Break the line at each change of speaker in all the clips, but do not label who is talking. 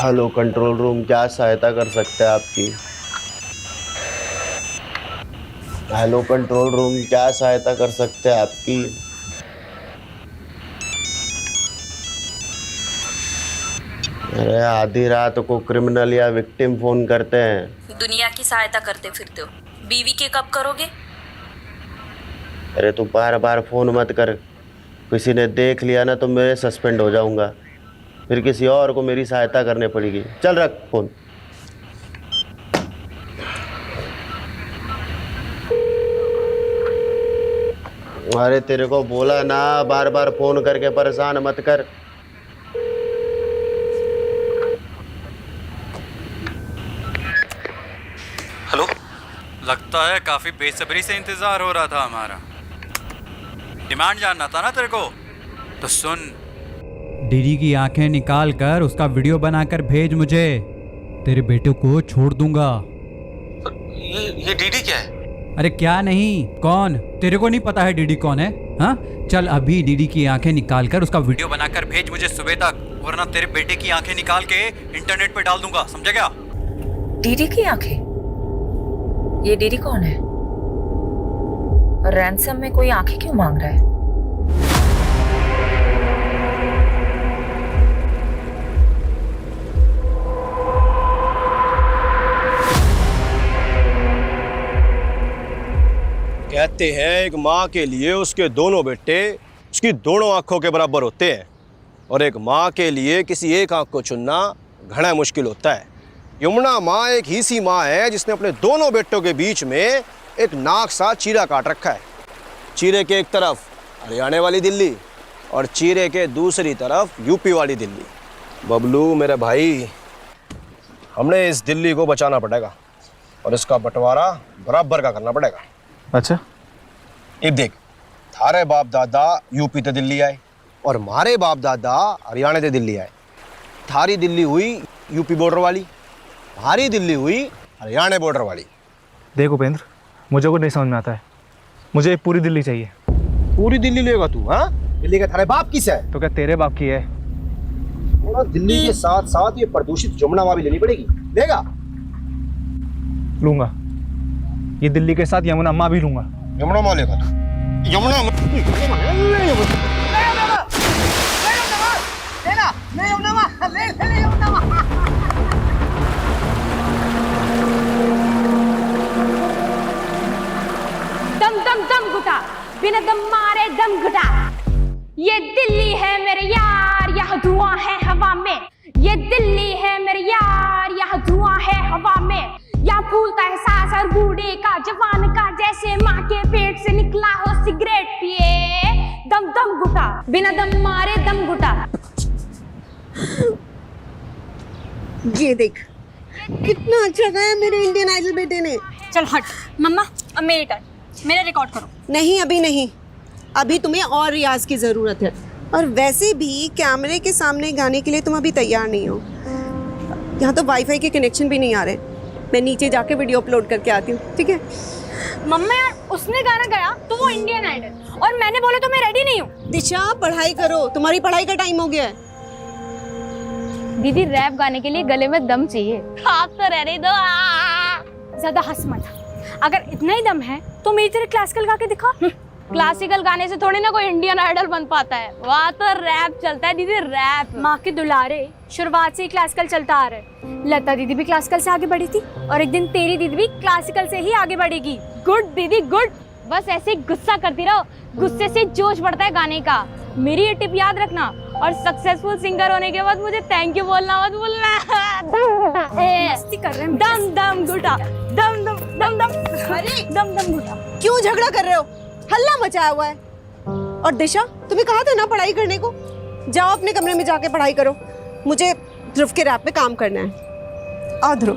Hello control room, क्या सहायता कर सकते हैं आपकी? हेलो कंट्रोल रूम, क्या सहायता कर सकते हैं आपकी? अरे आधी रात को क्रिमिनल या विक्टिम फोन करते हैं।
दुनिया की सहायता करते फिरते हो, बीवी के कब करोगे?
अरे तू बार बार फोन मत कर, किसी ने देख लिया ना तो मैं सस्पेंड हो जाऊंगा, फिर किसी और को मेरी सहायता करनी पड़ेगी। चल रख फोन। अरे तेरे को बोला ना, बार बार फोन करके परेशान मत कर।
हेलो। लगता है काफी बेसब्री से इंतजार हो रहा था हमारा। डिमांड जानना था ना तेरे को, तो सुन।
डीडी की आंखें निकाल कर उसका वीडियो बनाकर भेज मुझे, तेरे बेटे को छोड़ दूंगा।
ये डीडी क्या है?
अरे क्या नहीं, कौन? तेरे को नहीं पता है डीडी कौन है? हाँ, चल अभी डीडी की आंखें निकाल कर उसका वीडियो बनाकर भेज मुझे सुबह तक, वरना तेरे बेटे की आंखें निकाल के इंटरनेट पे डाल दूंगा, समझा क्या?
डीडी की आंखें? ये डीडी कौन है? और रैंसम में कोई आंखें क्यों मांग रहा है?
कहते हैं एक माँ के लिए उसके दोनों बेटे उसकी दोनों आंखों के बराबर होते हैं, और एक माँ के लिए किसी एक आंख को चुनना घना मुश्किल होता है। यमुना माँ एक ही सी माँ है जिसने अपने दोनों बेटों के बीच में एक नाक सा चीरा काट रखा है। चीरे के एक तरफ हरियाणा वाली दिल्ली और चीरे के दूसरी तरफ यूपी वाली दिल्ली। बबलू मेरे भाई, हमने इस दिल्ली को बचाना पड़ेगा और इसका बंटवारा बराबर का करना पड़ेगा।
अच्छा,
अब देख, थारे बाप दादा यूपी ते दिल्ली आए और मारे बाप दादा हरियाणा ते दिल्ली आए। थारी दिल्ली हुई यूपी बॉर्डर वाली, हमारी दिल्ली हुई हरियाणा बॉर्डर वाली।
देख उपेंद्र, मुझे कुछ नहीं समझ में आता है, मुझे पूरी दिल्ली चाहिए।
पूरी दिल्ली लेगा तू? हाँ, दिल्ली का थारे बाप किस है?
तो क्या तेरे बाप की है?
दिल्ली के साथ साथ ये प्रदूषित जमुना माँ भी लेनी पड़ेगी। लेगा?
लूंगा, ये दिल्ली के साथ यमुना माँ भी लूंगा।
यमुना माँ लेगा तू? यमुना
दम दम दम घुटा, बिना दम मारे दम घुटा। ये दिल्ली है मेरे यार, यहाँ धुआं है हवा में। ये दिल्ली है मेरे यार, यहाँ धुआं है हवा में। यहाँ फूलता है सांस और बूढ़े का जवान का, जैसे माँ के पेट से निकला हो सिगरेट पिए। दम दम घुटा, बिना दम मारे दम घुटा।
ये देख, कितना अच्छा गाया मेरे इंडियन आइडल बेटे ने।
चल हट मम्मा, अब मेरी टर्न, मेरा रिकॉर्ड करो।
नहीं, अभी नहीं, अभी तुम्हें और रियाज की जरूरत है। और वैसे भी कैमरे के सामने गाने के लिए तुम अभी तैयार नहीं हो। यहाँ तो वाईफाई के कनेक्शन भी नहीं आ रहे। मैं नीचे जाके वीडियो अपलोड करके आती हूँ, ठीक है?
मम्मा यार, उसने गाना गाया तो वो इंडियन आइडल, और मैंने बोला तो मैं रेडी नहीं हूँ।
दिशा, पढ़ाई करो, तुम्हारी पढ़ाई का टाइम हो गया है।
दीदी, रैप गाने के लिए गले में दम चाहिए। आप तो रहने दो, ज्यादा हंस मत। अगर इतना ही दम है तो मेरी तरह क्लासिकल गा के दिखा। क्लासिकल गाने से थोड़ी ना कोई इंडियन आइडल बन पाता है, वहाँ तो रैप चलता है दीदी, रैप। माँ के दुलारे, शुरुआत से ही क्लासिकल चलता आ रहा है। लता दीदी भी क्लासिकल से आगे बढ़ी थी, और एक दिन तेरी दीदी भी क्लासिकल से ही आगे बढ़ेगी। गुड दीदी गुड, बस ऐसे ही गुस्सा करती रहो, गुस्से से जोश बढ़ता है गाने का। मेरी ये टिप याद रखना, और सक्सेसफुल सिंगर होने के बाद मुझे थैंक यू बोलना मत भूलना। मस्ती कर रहे हैं। दम दम घुटा, दम दम दम दम, अरे दम दम घुटा।
क्यों झगड़ा कर रहे हो? हल्ला मचाया हुआ है। और दिशा, तुम्हें कहा था ना पढ़ाई करने को, जाओ अपने कमरे में जाके पढ़ाई करो। मुझे ध्रुव के रैप पे काम करना है। आओ ध्रुव।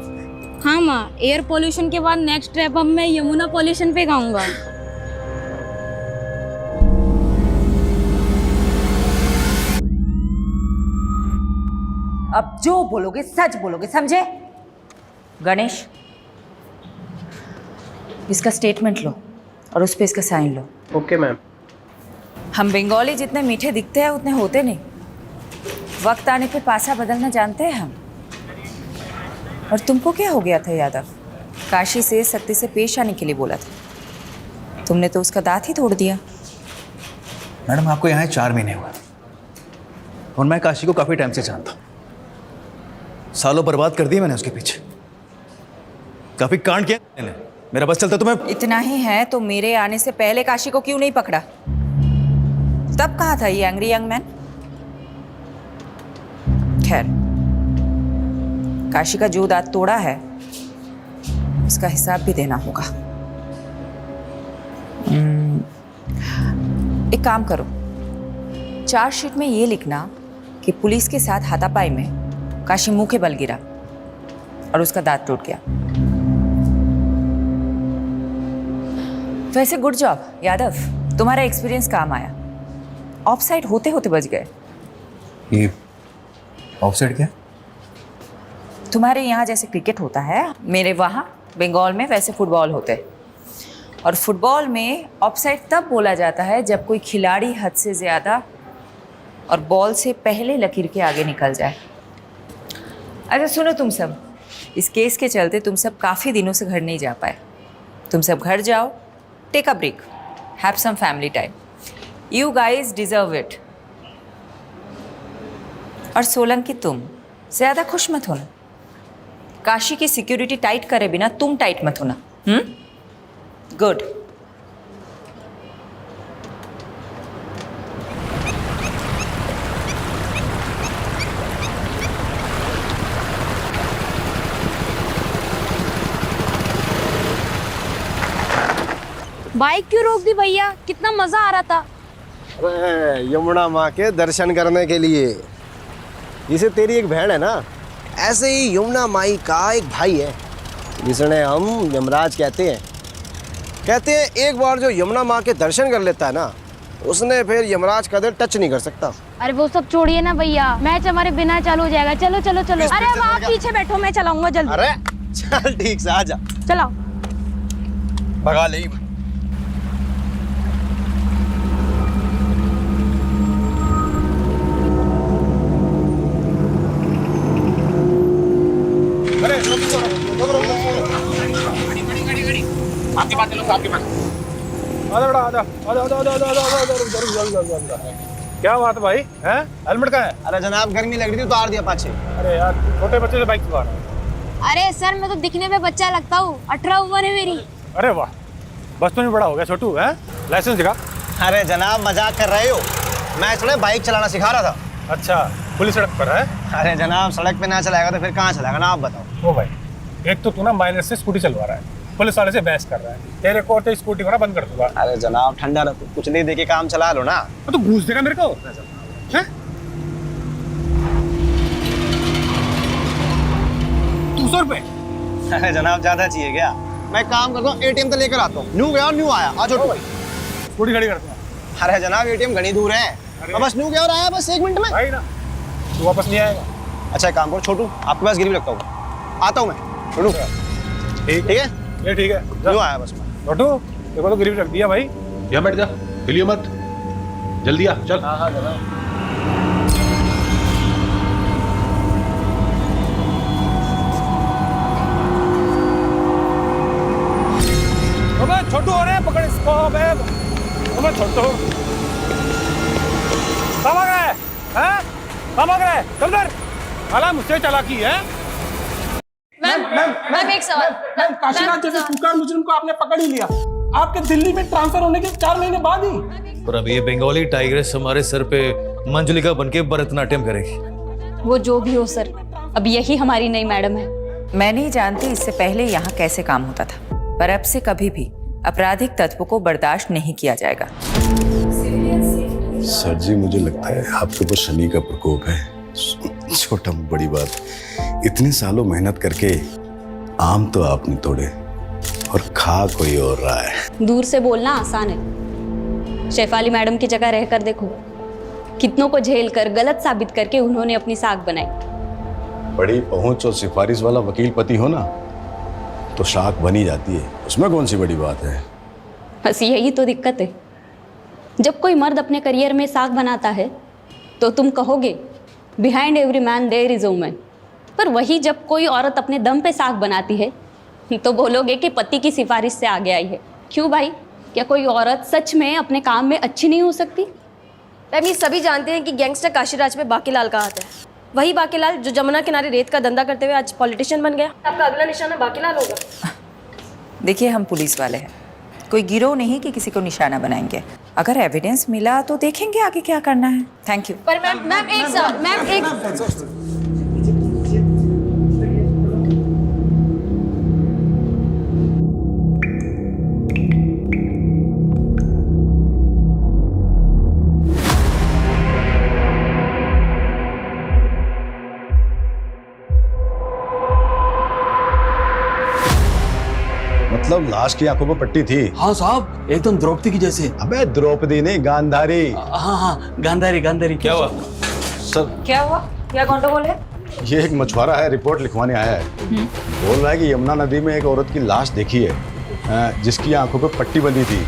हाँ माँ, एयर पोल्यूशन के बाद नेक्स्ट रैप अब मैं यमुना पोल्यूशन पे गाऊंगा।
अब जो बोलोगे सच बोलोगे, समझे? गणेश, इसका स्टेटमेंट लो और उस पे इसका साइन लो।
Okay ma'am.
हम बंगाली जितने मीठे दिखते हैं उतने होते नहीं। वक्त आने पे पासा बदलना जानते हैं हम। और तुमको क्या हो गया था यादव? काशी से सत्य से पेश आने के लिए बोला था, तुमने तो उसका दांत ही तोड़ दिया।
मैडम आपको यहाँ 4 महीने हुए और मैं काशी को काफ़ी टाइम से जानता हूँ। सालों बर्बाद कर दिए मैंने उसके पीछे, काफ़ी कांड किया मैंने। मेरा बस चलता तो मैं
इतना ही है तो मेरे आने से पहले काशी को क्यों नहीं पकड़ा? तब कहाँ था ये एंग्री यंग मैन? खैर, काशी का जो दांत तोड़ा है उसका हिसाब भी देना होगा। एक काम करो, चार्जशीट में ये लिखना कि पुलिस के साथ हाथापाई में काशी मुंह के बल गिरा और उसका दांत टूट गया। वैसे गुड जॉब यादव, तुम्हारा एक्सपीरियंस काम आया। ऑफसाइड होते होते बच गए।
ये ऑफसाइड क्या?
तुम्हारे यहाँ जैसे क्रिकेट होता है, मेरे वहाँ बंगाल में वैसे फुटबॉल होते हैं। और फुटबॉल में ऑफसाइड तब बोला जाता है जब कोई खिलाड़ी हद से ज़्यादा और बॉल से पहले लकीर के आगे निकल जाए। अच्छा सुनो तुम सब, इस केस के चलते तुम सब काफ़ी दिनों से घर नहीं जा पाए। तुम सब घर जाओ, take a break, have some family time. You guys deserve it. और सोलंकी तुम ज़्यादा खुश मत होना। काशी की सिक्योरिटी टाइट करे बिना तुम टाइट मत होना। गुड।
बाइक क्यों रोक दी भैया? कितना मजा आ रहा था।
अरे यमुना माँ के दर्शन करने के लिए। जिसे तेरी एक बहन है ना, ऐसे ही यमुना माई का एक भाई है जिसने हम यमराज कहते हैं। कहते हैं एक बार जो यमुना माँ के दर्शन कर लेता है ना, उसने फिर यमराज का दिल टच नहीं कर सकता।
अरे वो सब छोड़िए ना भैया, मैच हमारे बिना चालू हो जाएगा। चलो चलो चलो। अरे अब आप पीछे बैठो, मैं चलाऊंगा जल्दी।
अरे चल ठीक से आजा,
चलाओ।
भगा ले।
क्या बात है भाई? हैं? हेलमेट कहाँ है?
अरे जनाब गर्मी लग रही थी, उतार दिया पाछे।
अरे यार, छोटे बच्चे से बाइक चला रहा है।
अरे सर, मैं तो दिखने में बच्चा लगता हूँ। 18 उम्र है मेरी।
अरे वाह, बस तो नहीं बड़ा हो गया छोटू। है लाइसेंस दिखा।
अरे जनाब मजाक कर रहे हो, मैं थोड़ा बाइक चलाना सिखा रहा था।
अच्छा, पुलिस सड़क पर है?
अरे जनाब सड़क पे ना चलाएगा तो फिर कहाँ चलाएगा ना, आप बताओ।
ओ भाई, एक तो तू ना माइनर से स्कूटी चलवा रहा है, पुलिस वाले से बहस कर रहा है। तेरे को तो स्कूटी को ना बंद कर दूंगा।
अरे जनाब ठंडा रखो, कुछ नहीं देके काम चला लो ना।
तो घूस देगा मेरे को? हैं? 200 रुपए?
अरे जनाब ज्यादा चाहिए क्या? मैं काम करता हूँ, एटीएम तो लेकर आता हूँ। न्यू गया और न्यू आया। आज
स्कूटी खड़ी करते हैं।
अरे जनाब एटीएम घनी दूर है, तो बस न्यू गया और आया बस 1 मिनट में।
भाई ना, तू वापस नहीं आएगा।
अच्छा एक काम करो छोटू, आपके पास गिरवी रखता हूँ, आता हूँ मैं। छोटू ठीक है,
ये ठीक है।
न्यू आया बस मैं।
छोटू, देखो तो गिरवी रख दिया भाई।
यहाँ बैठ जा, हिलियो मत, जल्दी आ, चल।
हाँ हाँ जनाब। छोटू हो रहे हैं, पकड़ इसको। अबे छोटू कहाँ भाग रहा है? हैं? कहाँ भाग रहा है? चल उधर। साला मुझसे चालाकी है।
मैम एक सवाल।
मैम, काशीनाथ जैसे कुख्यात मुजरिम को आपने पकड़ ही लिया, आपके दिल्ली में ट्रांसफर होने के 4 महीने बाद ही।
और अब ये बंगाली टाइग्रेस हमारे सर पे मंजुलिका बनके भरतनाट्यम करेगी।
वो जो भी हो सर, अब यही हमारी नई मैडम है।
मैं नहीं जानती इससे पहले यहाँ कैसे काम होता था, पर अब से कभी भी आपराधिक तत्व को बर्दाश्त नहीं किया जाएगा।
सर जी मुझे लगता है आपके ऊपर शनि का प्रकोप है। छोटा बड़ी बात, इतने सालों मेहनत करके आम तो आप नहीं तोड़े और खा कोई और रहा है।
दूर से बोलना आसान है, शेफाली मैडम की जगह रहकर देखो। कितनों को झेल कर, गलत साबित करके उन्होंने अपनी साख बनाई।
बड़ी पहुंच और सिफारिश वाला वकील पति हो ना, तो शाख बनी जाती है, उसमें कौन सी बड़ी बात है।
बस यही तो दिक्कत है। जब कोई मर्द अपने करियर में साख बनाता है तो तुम कहोगे behind every man there is a woman, पर वही जब कोई औरत अपने दम पे साग बनाती है तो बोलोगे कि पति की सिफारिश से आगे आई है। क्यों भाई, क्या कोई औरत सच में अपने काम में अच्छी नहीं हो सकती?
मैम ये सभी जानते हैं कि गैंगस्टर काशीराज में बाकीलाल का हाथ है। वही बाकीलाल जो जमुना किनारे रेत का धंधा करते हुए आज पॉलिटिशियन बन गया। आपका अगला निशाना बाकीलाल होगा।
देखिए हम पुलिस वाले हैं, कोई गिरोह नहीं कि किसी को निशाना बनाएंगे। अगर एविडेंस मिला तो देखेंगे आगे क्या करना है। Thank you.
पर मैम एक
मतलब लाश की आंखों पर पट्टी थी?
हाँ साहब, एकदम द्रौपदी की जैसे।
अबे द्रौपदी नहीं, गांधारी।
हाँ, गांधारी गांधारी।
क्या हुआ सर?
क्या हुआ, क्या गंडगोल है?
ये एक मछुआरा है, रिपोर्ट लिखवाने आया है। बोल रहा है कि यमुना नदी में एक औरत की लाश देखी है जिसकी आंखों पर पट्टी बंधी थी।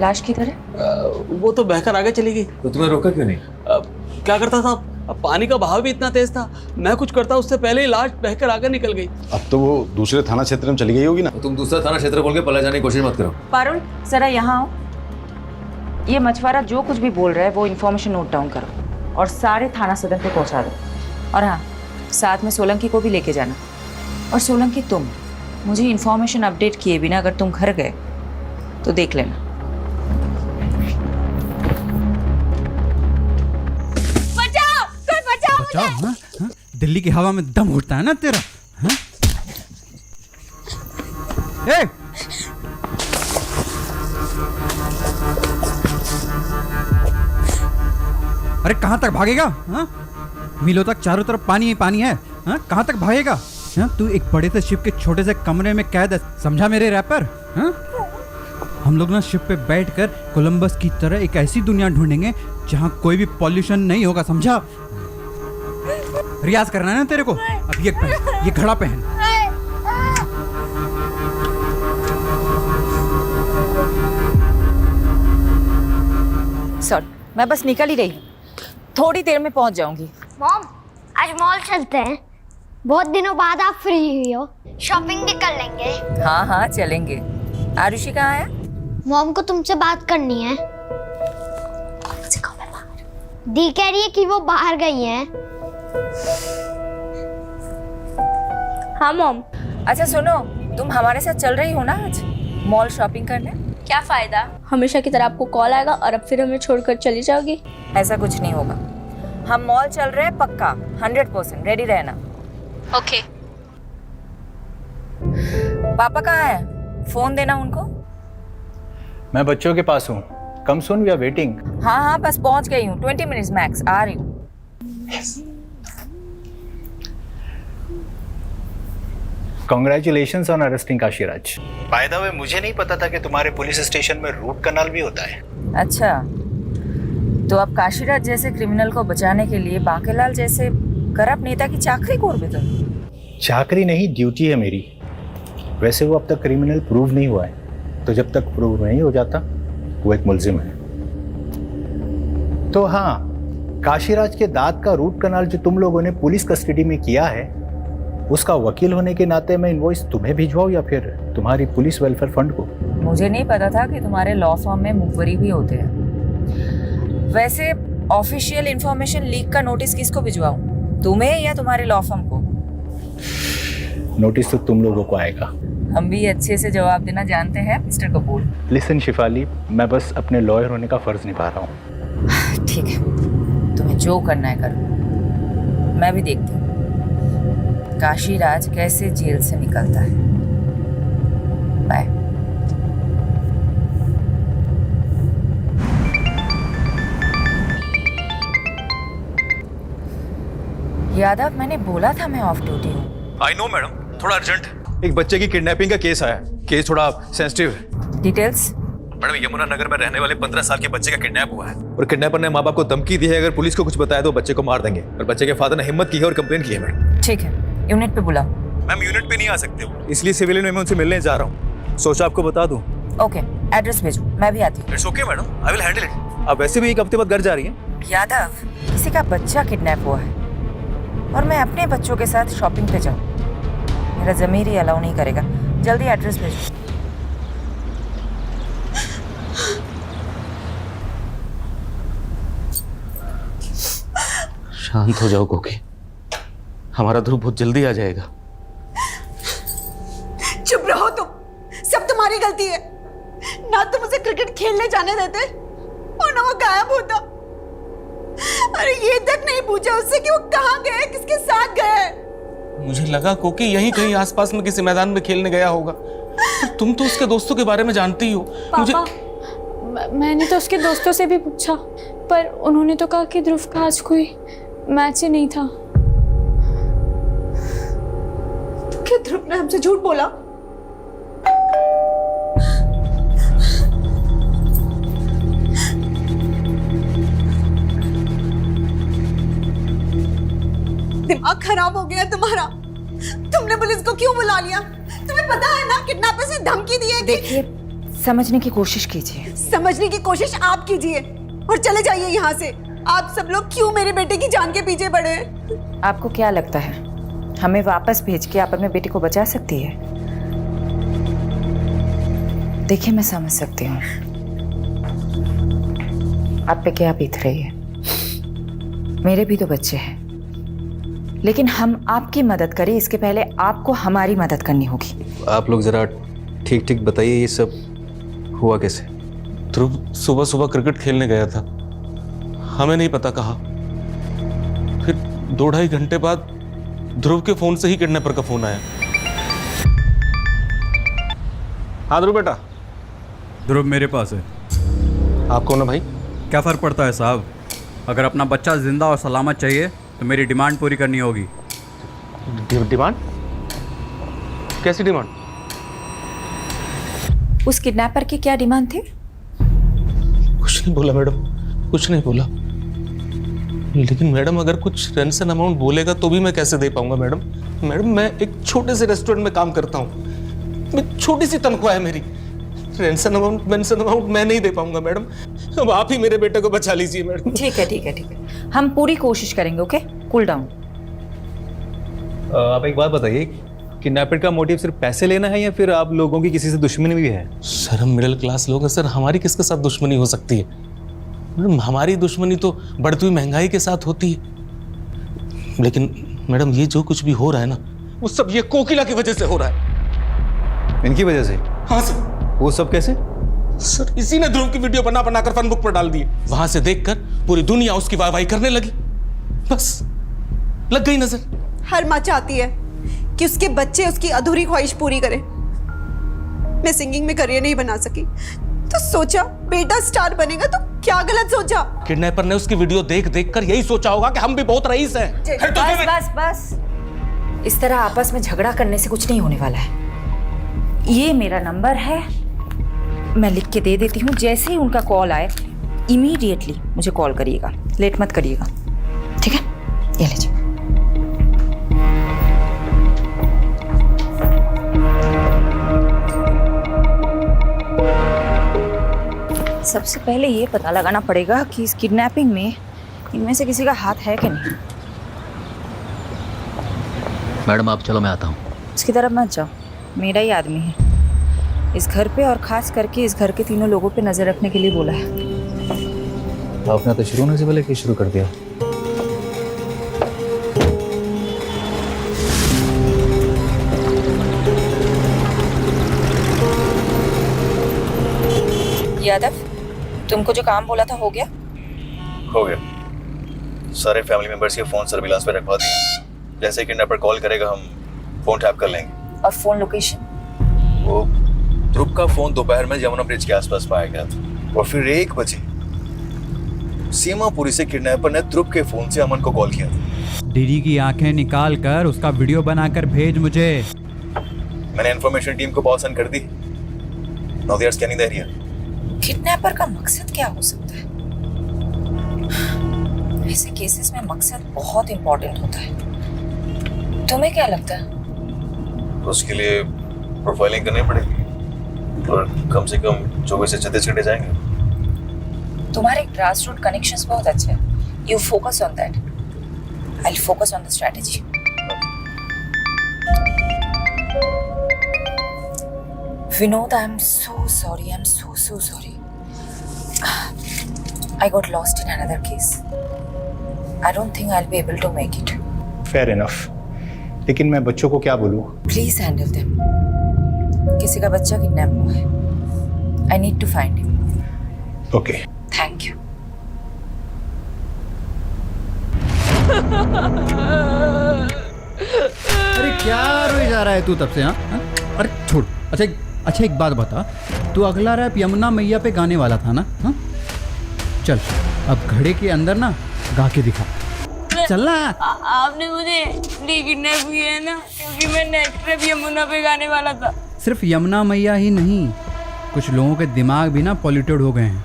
लाश की तरह?
वो तो बहकर आगे चली गई।
तो तुम्हें रोका क्यों नहीं?
क्या करता था, अब पानी का बहाव भी इतना तेज था, मैं कुछ करता उससे पहले ही लाश बहकर आगे निकल गई।
अब तो वो दूसरे थाना क्षेत्र में चली गई होगी ना?
तो तुम दूसरा थाना क्षेत्र बोल के पला जाने की कोशिश मत करो।
पारुल जरा यहाँ आओ। ये मछुआरा जो कुछ भी बोल रहा है वो इन्फॉर्मेशन नोट डाउन करो और सारे थाना सदर पे पहुँचा दो। और हाँ, साथ में सोलंकी को भी लेके जाना। और सोलंकी तुम मुझे इन्फॉर्मेशन अपडेट किए बिना अगर तुम घर गए तो देख लेना।
बचाओ, हाँ? हाँ? दिल्ली की हवा में दम घुटता है ना तेरा? हाँ? ए! अरे कहाँ तक भागेगा? हाँ? मीलों तक चारों तरफ पानी ही पानी है। हाँ? कहाँ तक भागेगा? हाँ? तू एक बड़े से शिप के छोटे से कमरे में कैद है, समझा मेरे रैपर? हाँ? हम लोग ना शिप पे बैठकर कोलंबस की तरह एक ऐसी दुनिया ढूंढेंगे जहाँ कोई भी पॉल्यूशन नहीं होगा, समझा? रियाज करना है ना तेरे को? अब ये पहन, ये घड़ा पहन।
सॉरी, मैं बस निकल ही रही हूँ, थोड़ी देर में पहुँच जाऊंगी।
मॉम, आज मॉल चलते हैं। बहुत दिनों बाद आप फ्री हुई हो, शॉपिंग भी कर लेंगे।
हाँ हाँ चलेंगे। आरुषि कहाँ है?
मॉम को तुमसे बात करनी है। दी कह रही है कि वो बाहर गई हैं। हाँ मॉम।
अच्छा सुनो, तुम हमारे साथ चल रही हो ना आज मॉल शॉपिंग करने?
क्या फायदा, हमेशा की तरह आपको कॉल आएगा और अब फिर हमें छोड़कर चली जाओगी।
ऐसा कुछ नहीं होगा, हम मॉल चल रहे हैं पक्का, 100%। रेडी रहना।
ओके।
पापा कहाँ है? फोन देना उनको।
मैं बच्चों के पास हूँ, कम सून वी आर वेटिंग।
हाँ हाँ बस पहुँच गई हूँ, 20 मिनट्स मैक्स, आ रही हूँ।
Congratulations on arresting Kashiraj.
By the way, मुझे नहीं पता था कि तुम्हारे पुलिस स्टेशन में रूट कनाल भी होता है।
अच्छा, तो अब काशीराज जैसे क्रिमिनल को बचाने के लिए बाकीलाल जैसे करप्ट नेता की चाकरी कोर भी तुम?
चाकरी नहीं, ड्यूटी है मेरी। वैसे वो अब तक क्रिमिनल प्रूव नहीं हुआ है, तो जब तक प्रूव नहीं हो जाता वो एक मुलजिम है। तो हाँ, काशीराज के दांत का रूट कनाल जो तुम लोगों ने पुलिस कस्टडी में किया है, उसका वकील होने के नाते मैं इनवॉइस तुम्हें भिजवाऊं या फिर तुम्हारी पुलिस वेलफेयर फंड को?
मुझे नहीं पता था कि तुम्हारे लॉ फर्म में मुखबरी भी होते हैं। वैसे ऑफिशियल इंफॉर्मेशन लीक का नोटिस किसको भिजवाऊं, तुम्हें या तुम्हारे लॉ फर्म को?
नोटिस तो तुम लोगों को आएगा।
हम भी अच्छे से जवाब देना जानते हैं मिस्टर कपूर।
लिसन शिफाली, मैं बस अपने लॉयर होने का फर्ज निभा रहा हूँ।
ठीक है, तुम्हें जो करना है करो, मैं भी देखती हूँ काशीराज कैसे जेल से निकलता है। बाय। यादव, मैंने बोला था मैं ऑफ ड्यूटी हूँ।
आई नो मैडम, थोड़ा अर्जेंट। एक बच्चे की किडनैपिंग का केस आया, केस थोड़ा सेंसिटिव है।
डिटेल्स?
मैडम, यमुना नगर में रहने वाले 15 साल के बच्चे का किडनैप हुआ है और किडनैपर ने माँ बाप को धमकी दी है अगर पुलिस को कुछ बताया तो बच्चे को मार देंगे। और बच्चे के फादर ने हिम्मत की है और कंप्लेन की है मैडम।
ठीक है, यूनिट पे बुलाओ।
मैम, यूनिट पे नहीं आ सकते हो, इसलिए सिविलियन में मैं उनसे मिलने जा रहा हूँ। सोचा आपको बता दूं।
ओके, एड्रेस भेजो, मैं भी आती हूँ।
It's okay madam, I will handle it. आप वैसे भी एक हफ्ते बाद घर जा रही हैं,
यादव, किसी का बच्चा किडनैप हुआ है और मैं अपने बच्चों के साथ शॉपिंग पे जाऊं, मेरा ज़मीर ही अलाउ नहीं करेगा। जल्दी एड्रेस भेजो।
शांत हो जाओ कोकी, हमारा ध्रुव बहुत जल्दी आ जाएगा।
चुप रहो तुम, सब तुम्हारी गलती है। ना तुम उसे क्रिकेट खेलने जाने देते और ना वो गायब होता। अरे ये तक नहीं पूछा उससे कि वो कहाँ गए, किसके साथ गए।
मुझे लगा कोकी यहीं कहीं आसपास में किसी मैदान में खेलने गया होगा। तुम तो उसके दोस्तों के बारे में जानती हो।
पापा, मैंने तो उसके दोस्तों से भी पूछा, पर उन्होंने तो कहा कि ध्रुव का आज कोई मैच ही नहीं था।
क्या ध्रुव ने हमसे झूठ बोला? दिमाग खराब हो गया तुम्हारा। तुमने पुलिस को क्यों बुला लिया? तुम्हें पता है ना किडनैपर से धमकी दी है।
देखिए, समझने की कोशिश कीजिए।
समझने की कोशिश आप कीजिए और चले जाइए यहाँ से। आप सब लोग क्यों मेरे बेटे की जान के पीछे पड़े हैं?
आपको क्या लगता है हमें वापस भेज के आप अपने बेटे को बचा सकती है? देखिए, मैं समझ सकती हूँ आप पे क्या बीत रही है। मेरे भी तो बच्चे हैं, लेकिन हम आपकी मदद करें इसके पहले आपको हमारी मदद करनी होगी।
आप लोग जरा ठीक ठीक बताइए, ये सब हुआ कैसे?
ध्रुव सुबह सुबह क्रिकेट खेलने गया था, हमें नहीं पता कहा। फिर 2-2.5 घंटे बाद ध्रुव के फोन से ही किडनैपर का फोन आया। हाँ ध्रुव बेटा।
ध्रुव मेरे पास है।
आप कौन है भाई?
क्या फ़र्क पड़ता है साहब, अगर अपना बच्चा जिंदा और सलामत चाहिए तो मेरी डिमांड पूरी करनी होगी।
डिमांड? कैसी डिमांड?
उस किडनैपर की क्या डिमांड थी?
कुछ नहीं बोला मैडम, कुछ नहीं बोला। लेकिन मैडम अगर कुछ रेंसन अमाउंट बोलेगा तो भी मैं कैसे दे पाऊंगा मैडम? मैडम मैं एक छोटे से रेस्टोरेंट में काम करता हूँ, छोटी सी तनख्वाह है मेरी। रेंसन अमाउंट मैं नहीं दे पाऊंगा मैडम। अब आप ही मेरे बेटे को बचा लीजिए मैडम।
ठीक है ठीक है ठीक है, हम पूरी कोशिश करेंगे। Okay, cool down.
आप एक बात बताइए, किडनैपर का मोटिव सिर्फ पैसे लेना है या फिर आप लोगों की किसी से दुश्मनी भी है?
सर हम मिडिल क्लास लोग हैं सर, हमारी किसके साथ दुश्मनी हो सकती है? मैडम हमारी दुश्मनी तो बढ़ती हुई महंगाई के साथ होती है। लेकिन मैडम ये जो कुछ भी हो रहा है ना, वो सब ये कोकिला की वजह से हो रहा है।
इनकी वजह से?
हाँ सर।
वो सब कैसे?
सर इसी ने ध्रुव की वीडियो बना बनाकर फनबुक पर डाल दी। वहां से देखकर पूरी दुनिया उसकी वाहवाही करने लगी, बस लग गई नजर।
हर माँ चाहती है कि उसके बच्चे उसकी अधूरी ख्वाहिश पूरी करें। मैं सिंगिंग में करियर नहीं बना सकी तो सोचा बेटा स्टार बनेगा, तो क्या गलत सोचा?
किडनैपर ने उसकी वीडियो देख देख कर यही सोचा होगा कि हम भी बहुत रईस हैं।
बस बस बस, इस तरह आपस में झगड़ा करने से कुछ नहीं होने वाला है। ये मेरा नंबर है, मैं लिख के दे देती हूँ। जैसे ही उनका कॉल आए इमीडिएटली मुझे कॉल करिएगा, लेट मत करिएगा, ठीक है? ये लीजिए। सबसे पहले ये पता लगाना पड़ेगा कि इस किडनैपिंग में इनमें से किसी का हाथ है कि नहीं।
मैडम आप चलो, मैं आता हूँ।
उसकी तरफ मत जाओ, मेरा ही आदमी है। इस घर पे और खास करके इस घर के तीनों लोगों पे नजर रखने के लिए बोला है।
आपने तो शुरू होने से पहले क्या शुरू कर दिया?
यादव, तुमको जो काम बोला था हो गया?
हो गया। सारे फैमिली मेंबर्स के फोन सर्विलांस पे रखवा दिए। जैसे ही किडनैपर कॉल करेगा हम फोन टैप कर लेंगे।
और फोन लोकेशन?
वो ध्रुव का फोन दोपहर में यमुना ब्रिज के आसपास पाया गया था और फिर 1 बजे सीमापुरी से किडनैपर ने ध्रुव के फोन से अमन को कॉल किया था।
डीडी की आंखें निकाल कर उसका वीडियो बनाकर भेज मुझे।
मैंने इन्फॉर्मेशन टीम को कॉल सेंड कर दी। Now they are scanning the area.
Kidnapper का मकसद क्या हो सकता है? ऐसे केसेस में मकसद बहुत इंपॉर्टेंट होता है। तुम्हें क्या लगता है?
उसके लिए प्रोफाइलिंग करनी पड़ेगी और कम से कम 24 से 36 घंटे जाएंगे।
तुम्हारे ग्रास रूट कनेक्शंस बहुत अच्छे हैं। You focus on that. I'll focus on the strategy. Vinod, I'm so sorry. I'm so sorry. I got lost in another case. I don't think I'll be able to make it.
Fair enough, लेकिन मैं बच्चों को क्या बोलूँ?
Please handle them. किसी का बच्चा kidnap हुआ है. I need to find him.
Okay.
Thank you.
अरे क्या रोई जा रहा है तू तब से? हाँ, अरे छोड़। अच्छा एक बात बता, तू अगला रैप यमुना मैया पे गाने वाला था ना? हाँ, चल अब घड़े के अंदर ना गा के दिखा। चल ना।
आपने मुझे किडनैप किया है ना, क्योंकि मैं नेक्स्ट रैप यमुना पे गाने वाला था।
सिर्फ यमुना मैया ही नहीं, कुछ लोगों के दिमाग भी ना पॉल्यूटेड हो गए हैं।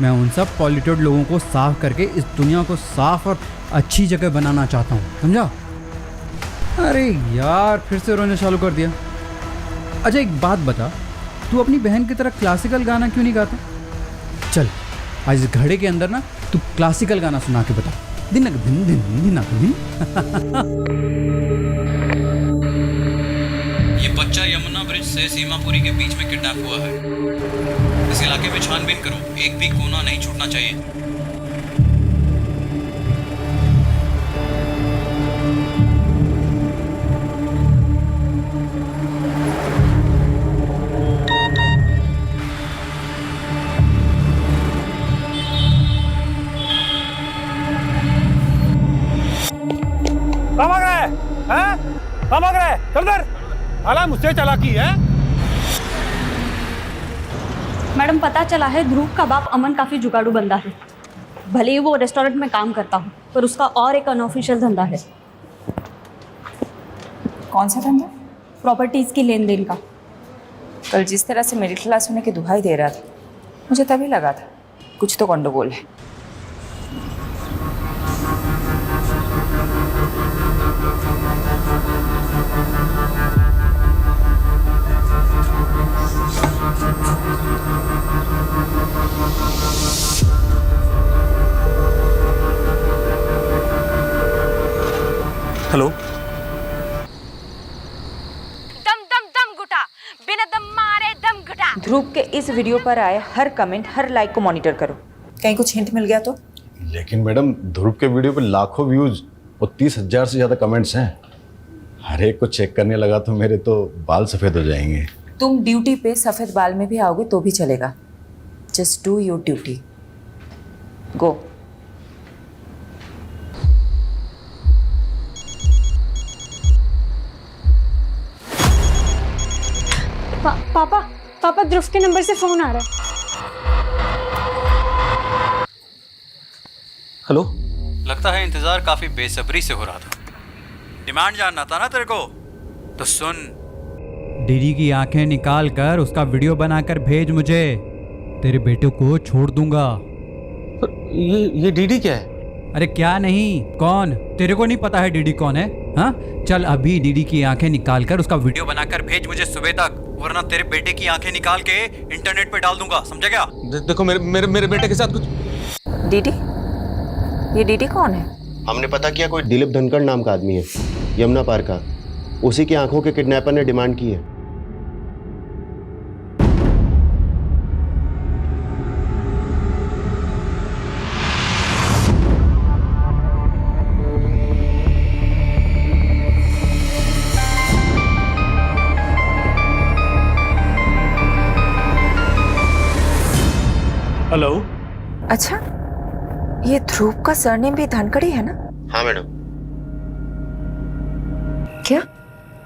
मैं उन सब पॉल्यूटेड लोगों को साफ करके इस दुनिया को साफ और अच्छी जगह बनाना चाहता हूँ, समझा? अरे यार, फिर से रोने चालू कर दिया। अच्छा एक बात बता, तू अपनी बहन की तरह क्लासिकल गाना क्यों नहीं गाता? चल आज इस घड़े के अंदर ना तू क्लासिकल गाना सुना के बता। दिन दिन दिन दिन दिन।
ये बच्चा यमुना ब्रिज से सीमापुरी के बीच में किडनैप हुआ है। इस इलाके में छानबीन करो, एक भी कोना नहीं छूटना चाहिए।
कहाँ भाग रहा है? हैं? कहाँ भाग रहा है? चल इधर। साला मुझसे चालाकी है।
मैडम, पता चला है ध्रुव का बाप अमन काफी जुगाड़ू बंदा है। भले ही वो रेस्टोरेंट में काम करता हो, पर उसका और एक अनऑफिशियल धंधा है।
कौन सा धंधा?
प्रॉपर्टीज की लेन देन का।
कल जिस तरह से मिडिल क्लास होने की दुहाई दे रहा था, मुझे तभी लगा था कुछ तो गंडगोल है।
हेलो।
दम दम दम घुटा, बिना दम मारे दम घुटा।
ध्रुव के इस वीडियो पर आए हर कमेंट, हर लाइक को मॉनिटर करो। कहीं कुछ हिंट मिल गया तो?
लेकिन मैडम, ध्रुव के वीडियो पे लाखों व्यूज और 30,000 से ज़्यादा कमेंट्स हैं। हर एक को चेक करने लगा तो मेरे तो बाल सफ़ेद हो जाएंगे।
तुम ड्यूटी पे सफ़ेद बाल में भी आओगे तो भी चलेगा। Just do your duty. Go.
पापा ध्रुव के नंबर से फोन आ रहा है।
हेलो।
लगता है इंतजार काफी बेसब्री से हो रहा था। डिमांड जानना था ना तेरे को, तो सुन।
डीडी की आंखें निकाल कर उसका वीडियो बनाकर भेज मुझे। तेरे बेटे को छोड़ दूंगा।
ये डीडी क्या है?
अरे क्या नहीं, कौन? तेरे को नहीं पता है डीडी कौन है? हाँ, चल अभी डीडी की आंखें निकाल कर उसका वीडियो बनाकर भेज मुझे सुबह तक, वरना तेरे बेटे की आंखें निकाल के इंटरनेट पे डाल दूंगा, समझा क्या?
देखो मेरे बेटे के साथ कुछ।
डीडी? ये डीडी कौन है?
हमने पता किया, कोई दिलीप धनखड़ नाम का आदमी है, यमुना पार का। उसी की आंखों के किडनैपर ने डिमांड की है।
हेलो।
अच्छा, ये ध्रुव का सरनेम भी धनखड़ी है ना?
हाँ मैडम।
क्या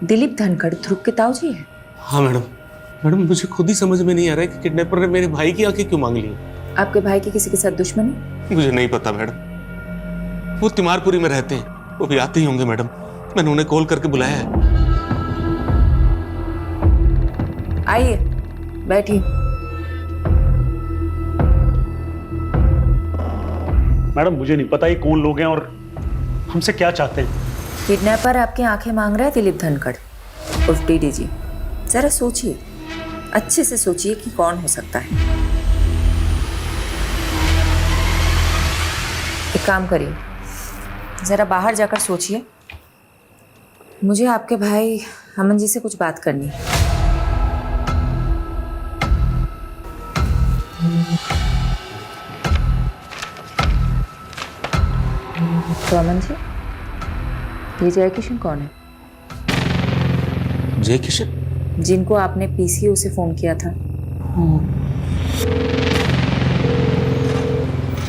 दिलीप धनखड़ ध्रुव के ताऊजी है?
हाँ मैडम, मुझे खुद ही समझ में नहीं आ रहा है कि किडनैपर ने मेरे भाई की आंखें क्यों मांग ली।
आपके भाई की किसी के साथ दुश्मनी?
मुझे नहीं पता मैडम, वो तिमारपुरी में रहते हैं, वो भी आते ही होंगे मैडम। मैंने उन्हें कॉल करके बुलाया है।
आइए बैठिए।
मैडम, मुझे नहीं पता ये कौन लोग हैं और हमसे क्या चाहते हैं।
किडनैपर आपकी आंखें मांग रहा है दिलीप धनखड़ उर्फ डीडी जी। जरा सोचिए, अच्छे से सोचिए कि कौन हो सकता है। एक काम करिए, ज़रा बाहर जाकर सोचिए। मुझे आपके भाई अमन जी से कुछ बात करनी है। तो अमन जी, ये जय किशन कौन है?
जय किशन?
जिनको आपने पीसीओ से फोन किया था।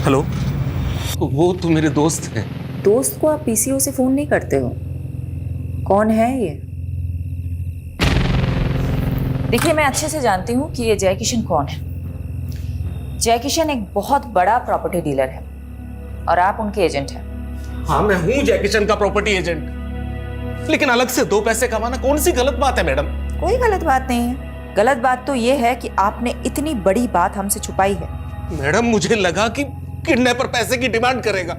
हेलो, वो तो मेरे दोस्त हैं।
दोस्त को आप पीसीओ से फोन नहीं करते हो? कौन है ये? देखिए, मैं अच्छे से जानती हूँ कि ये जय किशन कौन है। जय किशन एक बहुत बड़ा प्रॉपर्टी डीलर है और आप उनके एजेंट हैं।
हाँ, मैं हूँ जय किशन का प्रॉपर्टी एजेंट, लेकिन अलग से 2 पैसे कमाना कौन सी गलत बात है मैडम?
कोई गलत बात नहीं है। गलत बात तो ये है कि आपने इतनी बड़ी बात हमसे छुपाई है।
मैडम, मुझे लगा कि किडनैपर पैसे की डिमांड करेगा,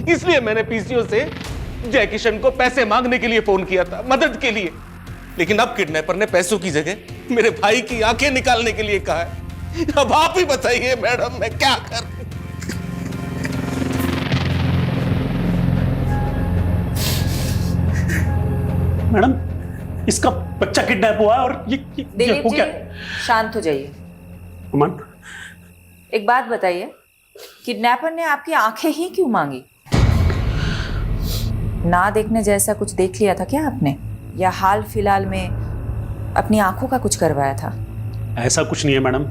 इसलिए मैंने पीसीओ से जय किशन को पैसे मांगने के लिए फोन किया था, मदद के लिए। लेकिन अब किडनैपर ने पैसों की जगह मेरे भाई की आंखें निकालने के लिए कहा है। अब आप ही बताइए मैडम, मैं क्या करूं?
मैडम, इसका बच्चा किडनैप हुआ है और ये
दिलीप
हो
जी,
क्या?
शांत हो जाइए।
अमन,
एक बात बताइए, किडनैपर ने आपकी आंखें ही क्यों मांगी? ना देखने जैसा कुछ देख लिया था क्या आपने, या हाल फिलहाल में अपनी आंखों का कुछ करवाया था?
ऐसा कुछ नहीं है मैडम।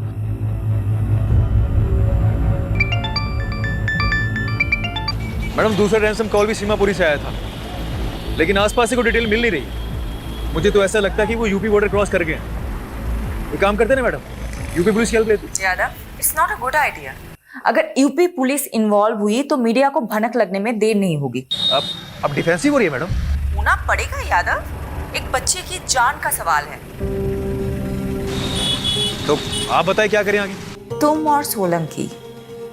मैडम, दूसरा रैंसम कॉल भी सीमापुरी से आया था, लेकिन आसपास से कोई डिटेल मिल नहीं रही। मुझे तो ऐसा लगता है कि वो यूपी बॉर्डर क्रॉस कर गए हैं। एक काम करते ना मैडम, यूपी पुलिस की हेल्प लेते।
ज्यादा it's not a good idea. अगर यूपी पुलिस इन्वॉल्व हुई तो मीडिया को भनक लगने में देर नहीं होगी।
अब डिफेंसिव हो रही है मैडम।
होना पड़ेगा यादव, एक बच्चे की जान का सवाल है।
तो आप बताएं क्या करें आगे?
तुम और सोलंकी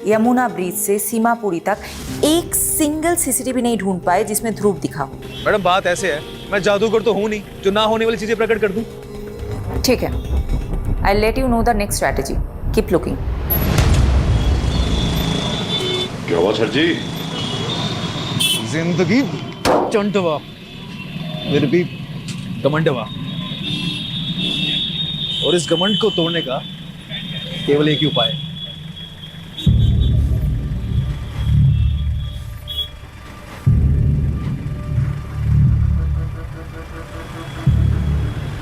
यमुना ब्रिज से सीमापुरी तक एक सिंगल सीसीटीवी नहीं ढूंढ पाए जिसमें ध्रुव दिखा हो।
मैडम, बात ऐसे है, मैं जादूगर तो हूं नहीं जो ना होने वाली चीजें प्रकट कर दूं।
ठीक है, I let you know the next strategy. Keep looking.
क्या हुआ सर जी?
जिंदगी चंटवा, फिर भी घमंडवा, और इस घमंड को तोड़ने का केवल एक ही उपाय है।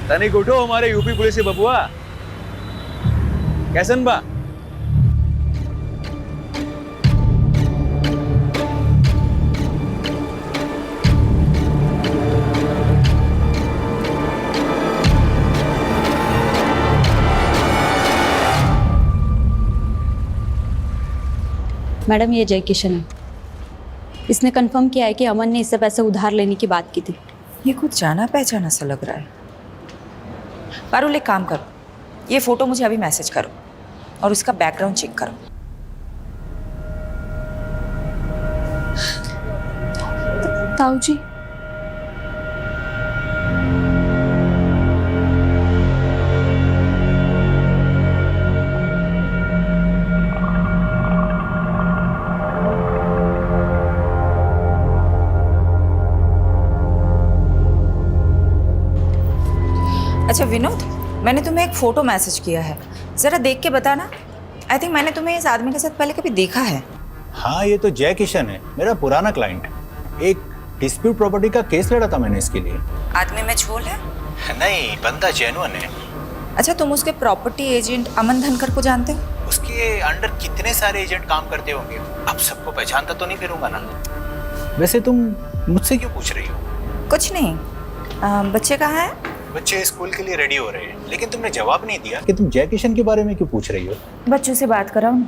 तनिक उठो हमारे यूपी पुलिस के बबुआ। कैसन बा?
मैडम, ये जय किशन है। इसने कंफर्म किया है कि अमन ने इससे पैसे उधार लेने की बात की थी।
ये कुछ जाना पहचाना सा लग रहा है। पारुल, एक काम करो, ये फोटो मुझे अभी मैसेज करो और उसका बैकग्राउंड चेक करो।
ताऊ जी,
अच्छा विनोद, मैंने तुम्हें एक फ़ोटो मैसेज किया है, ज़रा देख के बताना। आई थिंक मैंने तुम्हें इस आदमी के साथ पहले कभी देखा है।
हाँ, ये तो जय किशन है, मेरा पुराना क्लाइंट है। एक डिस्प्यूट प्रॉपर्टी का केस लड़ा था मैंने इसके लिए।
आदमी में झोल है?
नहीं, बंदा जेन्युइन है।
अच्छा, तुम उसके प्रॉपर्टी एजेंट अमन धनकर को जानते हो?
उसके अंडर कितने सारे एजेंट काम करते होंगे, अब सबको पहचानता तो नहीं फिरूंगा ना। वैसे तुम मुझसे क्यों पूछ रही हो?
कुछ नहीं। बच्चे कहाँ हैं?
बच्चे स्कूल के लिए रेडी हो रहे हैं, लेकिन तुमने जवाब नहीं दिया कि तुम जय किशन के बारे में क्यों पूछ रही हो।
बच्चों से बात कराओ ना।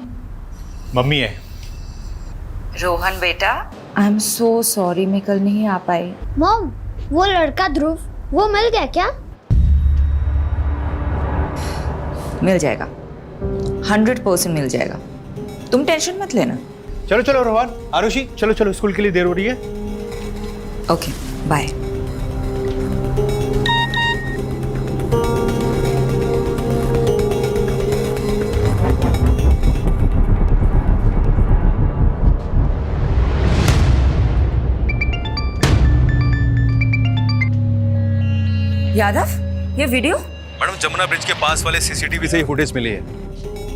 मम्मी है।
रोहन बेटा, आई एम सो सॉरी, मैं कल नहीं आ पाई।
मॉम, वो लड़का ध्रुव, वो मिल गया क्या?
मिल जाएगा, 100% मिल जाएगा, तुम टेंशन मत लेना।
चलो चलो रोहन, आरुषि, चलो चलो, स्कूल के लिए देर हो रही है।
Okay, bye. यादव, ये वीडियो?
मैडम जमुना ब्रिज के पास वाले सीसीटीवी से ये फुटेज मिली है,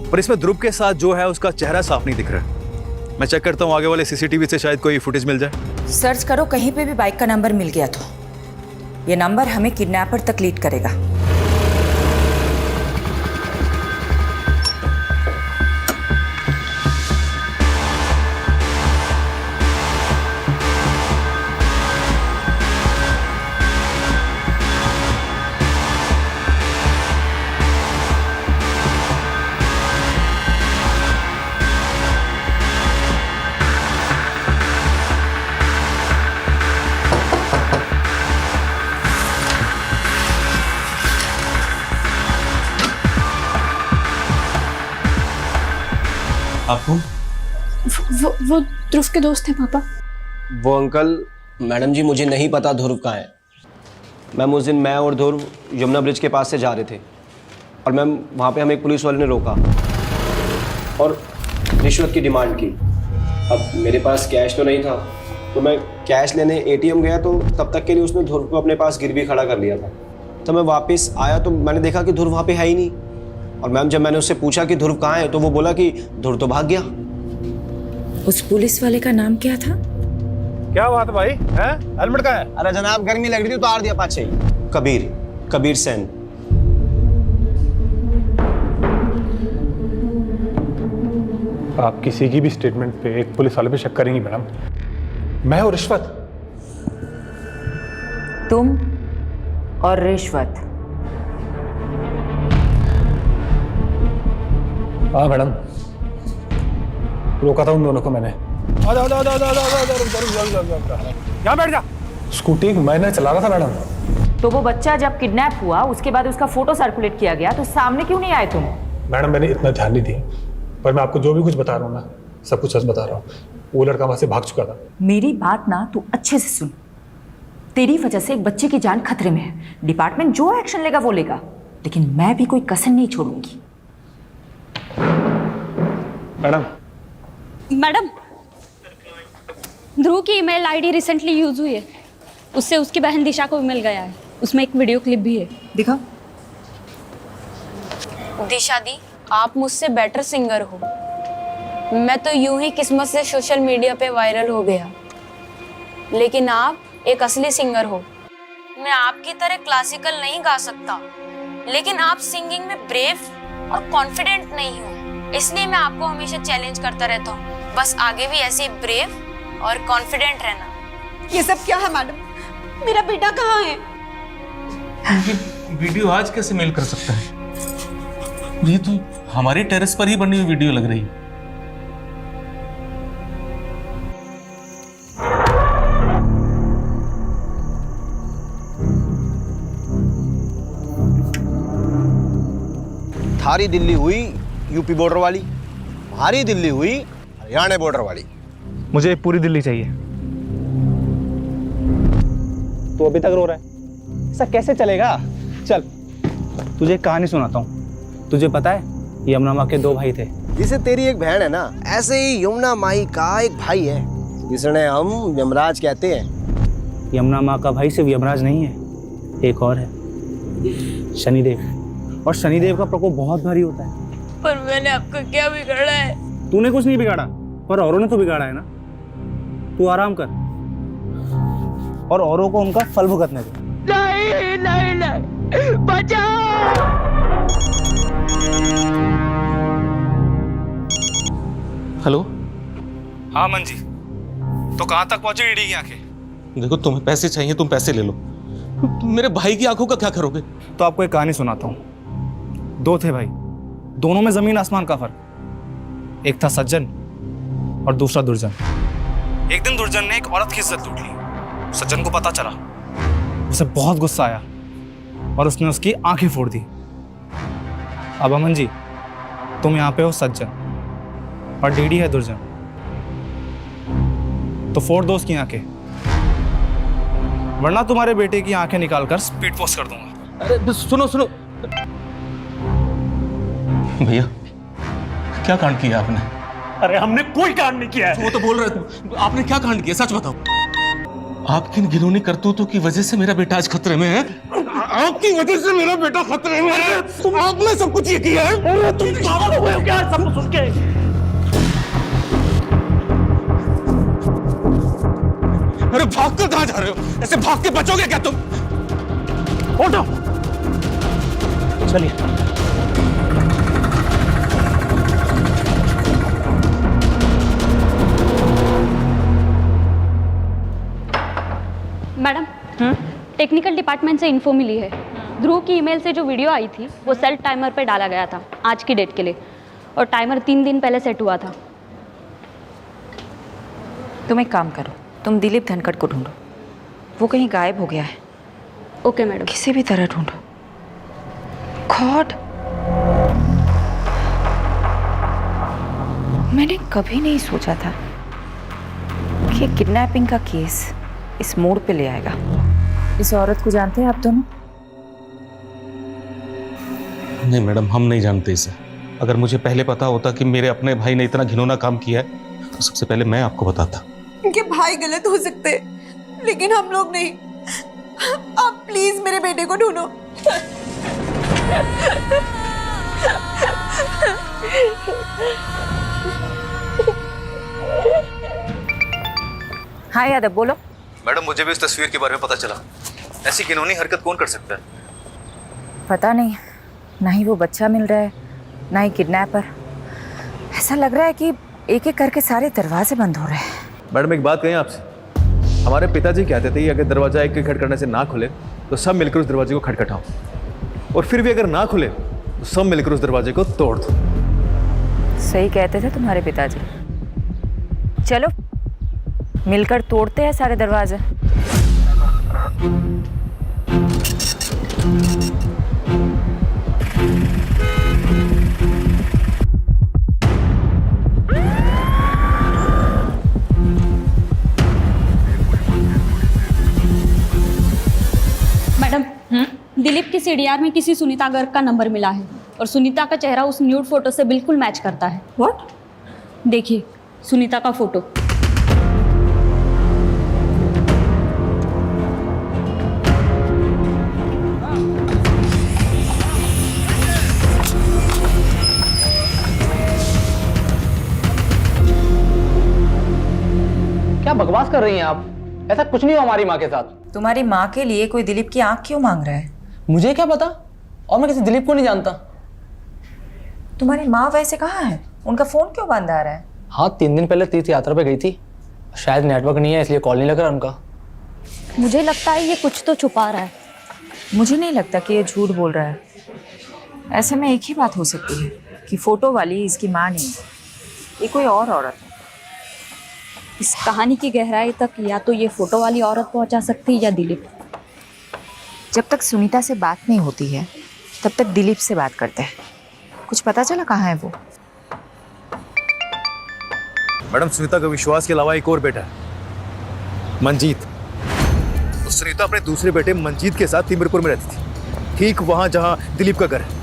पर इसमें ध्रुव के साथ जो है उसका चेहरा साफ नहीं दिख रहा। मैं चेक करता हूँ आगे वाले सीसीटीवी से शायद कोई फुटेज मिल जाए।
सर्च करो, कहीं पे भी बाइक का नंबर मिल गया तो ये नंबर हमें किडनैपर तक लीड करेगा।
आपको
वो ध्रुव के दोस्त हैं पापा।
वो अंकल, मैडम जी मुझे नहीं पता ध्रुव कहाँ है। मैम उस दिन मैं और ध्रुव यमुना ब्रिज के पास से जा रहे थे और मैम वहाँ पे हमें एक पुलिस वाले ने रोका और रिश्वत की डिमांड की। अब मेरे पास कैश तो नहीं था तो मैं कैश लेने एटीएम गया, तो तब तक के लिए उसने ध्रुव को अपने पास गिरवी खड़ा कर लिया था। तो मैं वापस आया तो मैंने देखा कि ध्रुव वहाँ पे है ही नहीं। और मैम जब मैंने उससे पूछा कि ध्रुव कहाँ है तो वो बोला कि ध्रुव तो भाग गया।
उस पुलिस वाले का नाम क्या था?
क्या बात है भाई, हैं? हेलमेट कहाँ है?
अरे जनाब गर्मी लग रही थी, उतार दिया पाछे। कबीर सेन।
आप किसी की भी स्टेटमेंट पे एक पुलिस वाले पे शक करेंगी मैडम? मैं और रिश्वत?
तुम और रिश्वत?
हाँ मैडम, रोका था उन दोनों को मैंने। यहाँ बैठ जा। स्कूटी मैंने चला रहा था मैडम।
तो वो बच्चा जब किडनैप हुआ उसके बाद उसका फोटो सर्कुलेट किया गया तो सामने क्यों नहीं आए तुम?
मैडम मैंने इतना ध्यान नहीं दिया, पर मैं आपको जो भी कुछ बता रहा हूँ ना, सब कुछ सच बता रहा हूँ। वो लड़का वहां से भाग चुका था।
मेरी बात ना तू अच्छे से सुन। तेरी वजह से एक बच्चे की जान खतरे में है। डिपार्टमेंट जो एक्शन लेगा वो लेगा, लेकिन मैं भी कोई कसर नहीं छोड़ूंगी।
मैडम, ध्रुव की ईमेल आईडी रिसेंटली यूज हुई है, उससे उसकी बहन दिशा को भी मिल गया है। उसमें एक वीडियो क्लिप भी है,
दिखाओ।
दिशा दी, आप मुझसे बेटर सिंगर हो। मैं तो यूं ही किस्मत से सोशल मीडिया पे वायरल हो गया, लेकिन आप एक असली सिंगर हो। मैं आपकी तरह क्लासिकल नहीं गा सकता, लेकिन आप सिंगिंग में ब्रेव और कॉन्फिडेंट नहीं हो, इसलिए मैं आपको हमेशा चैलेंज करता रहता हूँ। बस आगे भी ऐसे ब्रेव और कॉन्फिडेंट रहना।
ये सब क्या है मैडम? मेरा बेटा कहाँ है?
वीडियो आज कैसे मेल कर सकता है? ये तो हमारी टेरेस पर ही बनी हुई वीडियो लग रही है।
थारी दिल्ली हुई यूपी बॉर्डर वाली, हमारी दिल्ली हुई हरियाणा बॉर्डर वाली।
मुझे पूरी दिल्ली चाहिए।
तो अभी तक रो रहा है, ऐसा कैसे चलेगा? चल तुझे एक कहानी सुनाता हूँ। तुझे पता है यमुना माँ के दो भाई थे।
जिसे तेरी एक बहन है ना, ऐसे ही यमुना माई का एक भाई है जिसने हम यमराज कहते हैं।
यमुना माँ का भाई सिर्फ यमराज नहीं है, एक और है, शनिदेव। और शनिदेव का प्रकोप बहुत भारी होता है।
पर मैंने आपको क्या बिगाड़ा है?
तूने कुछ नहीं बिगाड़ा, पर औरों ने तो बिगाड़ा है ना। तू आराम कर और औरों को उनका फल भुगतने दे।
नहीं नहीं नहीं, बचाओ।
हेलो।
हाँ मन जी, तो कहाँ तक पहुंची ईडी की आंखें?
देखो तुम्हें पैसे चाहिए, तुम पैसे ले लो। मेरे भाई की आंखों का क्या करोगे?
तो आपको एक कहानी सुनाता हूँ। दो थे भाई, दोनों में जमीन आसमान का फर्क। एक था सज्जन और दूसरा दुर्जन। एक दिन दुर्जन ने एक औरत की इज्जत लूट ली। सज्जन को पता चला, उसे बहुत गुस्सा आया और उसने उसकी आंखें फोड़ दी। अब अमन जी, तुम यहाँ पे हो सज्जन और डीडी है दुर्जन, तो फोड़ दो उसकी आंखें, वरना तुम्हारे बेटे की आंखें निकालकर स्पीड पोस्ट कर दूंगा।
अरे सुनो सुनो भैया, क्या कांड किया आपने?
अरे हमने कोई कांड नहीं किया है।
वो तो बोल रहे थे, आपने क्या कांड किया? सच बताओ। आपकी इन घिनौनी करतूतों की वजह से मेरा बेटा आज खतरे में है। आपकी वजह से मेरा बेटा खतरे में है। आपने सब कुछ ये किया है। अरे तुम पागल हो गए हो क्या सब कुछ सुन के? अरे भाग कर कहां जा रहे हो? ऐसे भाग के बचोगे क्या तुम? उठो, चलिए।
मैडम, टेक्निकल डिपार्टमेंट से इन्फो मिली है। ध्रुव की ईमेल से जो वीडियो आई थी वो सेल्फ टाइमर पे डाला गया था आज की डेट के लिए, और टाइमर 3 दिन पहले सेट हुआ था।
तुम एक काम करो, तुम दिलीप धनखड़ को ढूंढो, वो कहीं गायब हो गया है।
Okay madam.
किसी भी तरह ढूंढो। गॉड, मैंने कभी नहीं सोचा था कि किडनैपिंग का केस इस मोड़ पे ले आएगा। इस औरत को जानते हैं आप दोनों?
नहीं मैडम, हम नहीं जानते इसे। अगर मुझे पहले पता होता कि मेरे अपने भाई ने इतना घिनौना काम किया है तो सबसे पहले मैं आपको बताता।
उनके भाई गलत हो सकते लेकिन हम लोग नहीं। आप प्लीज मेरे बेटे को ढूंढो।
हाँ यादव, बोलो।
मैडम, मुझे भी इस तस्वीर के बारे में पता चला। ऐसी घिनौनी हरकत कौन कर सकता है?
पता नहीं, ना ही वो बच्चा मिल रहा है, ना ही किडनैपर। ऐसा लग रहा है कि एक एक करके सारे दरवाजे बंद हो रहे हैं।
मैडम, एक बात कहें आपसे। हमारे पिताजी कहते थे कि अगर दरवाजा एक खटखटाने से ना खुले तो सब मिलकर उस दरवाजे को खटखटाओ, और फिर भी अगर ना खुले तो सब मिलकर उस दरवाजे को तोड़ दो।
सही कहते थे तुम्हारे पिताजी। चलो मिलकर तोड़ते हैं सारे दरवाजे।
मैडम, दिलीप की सीडीआर में किसी सुनीता गर्ग का नंबर मिला है, और सुनीता का चेहरा उस न्यूड फोटो से बिल्कुल मैच करता है।
व्हाट?
देखिए सुनीता का फोटो।
क्या बकवास कर रही हैं आप? ऐसा कुछ नहीं हो हमारी माँ के साथ।
तुम्हारी माँ के लिए कोई दिलीप की आंख क्यों मांग रहा है?
मुझे क्या पता, और मैं किसी दिलीप को नहीं जानता।
तुम्हारी माँ वैसे कहाँ है? उनका फोन क्यों बंद आ रहा है?
हाँ, 3 दिन पहले तीर्थ यात्रा पे गई थी, शायद नेटवर्क नहीं है इसलिए कॉल नहीं लग रहा उनका।
मुझे लगता है ये कुछ तो छुपा रहा है।
मुझे नहीं लगता कि ये झूठ बोल रहा है। ऐसे में एक ही बात हो सकती है कि फोटो वाली इसकी माँ नहीं है, ये कोई और औरत है।
इस कहानी की गहराई तक या तो ये फोटो वाली औरत पहुंचा सकती है या दिलीप।
जब तक सुनीता से बात नहीं होती है तब तक दिलीप से बात करते हैं। कुछ पता चला कहाँ है वो?
मैडम, सुनीता का विश्वास के अलावा एक और बेटा है, मंजीत। तो सुनीता अपने दूसरे बेटे मंजीत के साथ तिमिरपुर में रहती थी, ठीक वहां जहां दिलीप का घर है।